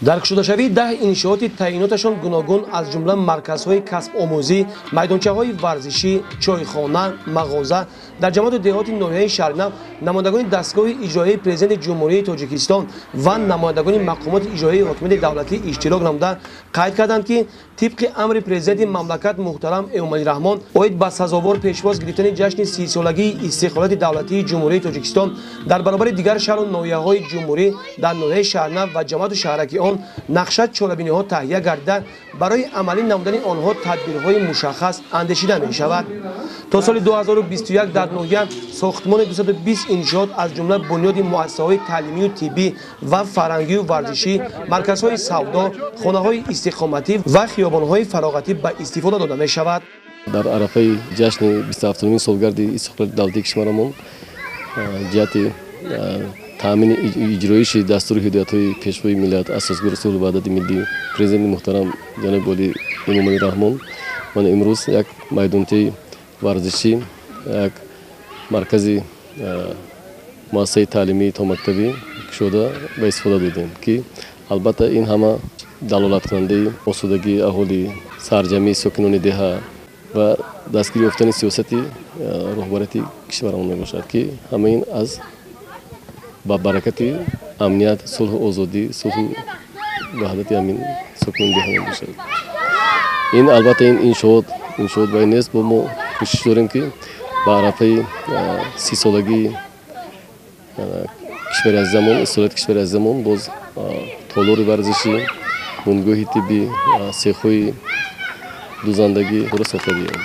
дар кушодашавии 10 иншооти таъиноташон гуногун аз ҷумла марказҳои касбомӯзӣ, майдончаҳои варзишӣ, чойхона, мағоза дар ҷамоату деҳоти ноҳияи Шаҳринав намояндагони дастгоҳи иҷроии президенти ҷумҳурияи Тоҷикистон ва намояндагони мақомоти иҷроии ҳокимияти давлатӣ иштирок намуда қайд карданд ки тибқи амри президенти мамлакат муҳтарам Эмомалӣ Раҳмон оид ба сазовор пешвоз гирифтани ҷашни 30-солагии истиқлолияти давлатии ҷумҳурияи Тоҷикистон дар баробари дигар шаҳру ноҳияҳои ҷумҳурӣ дар ноҳияи Шаҳринав ва ҷамоату шаҳраки он нақша чорабиниҳо таҳия гардида барои амалӣ намудани онҳо тадбирҳои мушаххас андешида мешавад. То соли 2021 дар ноҳия сохтмони 220 иншоот аз ҷумла бунёди муассисаҳои таълимию тиббӣ ва фарҳангию варзишӣ, марказҳои савдо, хонаҳои истиқоматӣ ва хиёбонҳои фароғатӣ ба истифода дода мешавад. дар арафаи ҷашни 27-умин солгарди истиқлолияти давлатии кишварамон ҷиҳати таъмини иҷроиши дастури ҳидоятҳои пешвои миллат асосгори сулҳу ваҳдати миллӣ президенти муҳтарам ҷаноби оли Эмомалӣ Раҳмон ман имрӯз як майдончаи варзишӣ, як маркази муассисаи таълимии томактабӣ кушода ба истифода додем ки албатта ин ҳама далолаткунандаи осудагии аҳолӣ, сарҷамии сокинони деҳа ва дастгирӣ ёфтани сиёсати роҳбарияти кишварамон мебошад ки ҳама ин аз ба баракати амният, сулҳу озодӣ, сулҳу ваҳдати ҳамин сокинони деҳа мебошад. ин албатта ин иншоот вай нест, бо мо кӯшиш дорем ки ба арафаи 30-солагии кишвари азизамон, истиқлолияти кишвари азизамон боз толори варзишӣ, бунгоҳи тиббӣ, сехҳои дузандагӣ хура сохта диҳем.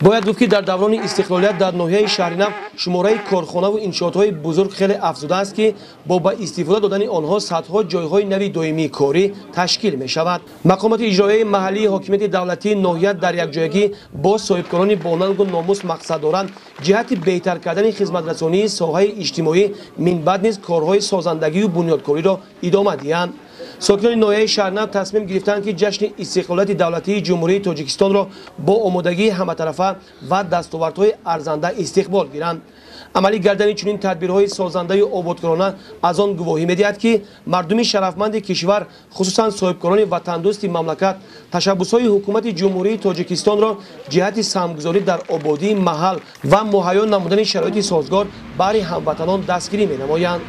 бояд гуфт ки дар даврони истиқлолият дар ноҳияи Шаҳринав шумораи корхонаву иншоотҳои бузург хеле афзуда аст ки бо ба истифода додани онҳо садҳо ҷойҳои нави доимии корӣ ташкил мешавад. мақомоти иҷроияи маҳаллии ҳокимияти давлатии ноҳия дар якҷоягӣ бо соҳибкорони бонангу номус мақсад доранд ҷиҳати беҳтар кардани хизматрасонии соҳаи иҷтимоӣ минбаъд низ корҳои созандагию бунёдкориро идома диҳанд. сокинони ноҳияи Шаҳринав тасмим гирифтанд ки ҷашни истиқлолияти давлатии ҷумҳурияи Тоҷикистонро бо омодагии ҳаматарафа ва дастовардҳои арзанда истиқбол гиранд. амалӣ кардани чунин тадбирҳои созандаю ободкорона аз он гувоҳӣ медиҳад ки мардуми шарафманди кишвар, хусусан соҳибкорони ватандӯсти мамлакат ташаббусҳои ҳукумати ҷумҳурии Тоҷикистонро ҷиҳати самгузорӣ дар ободии маҳал ва муҳайё намудани шароити созгор баҳри ҳамватанон дастгирӣ менамоянд.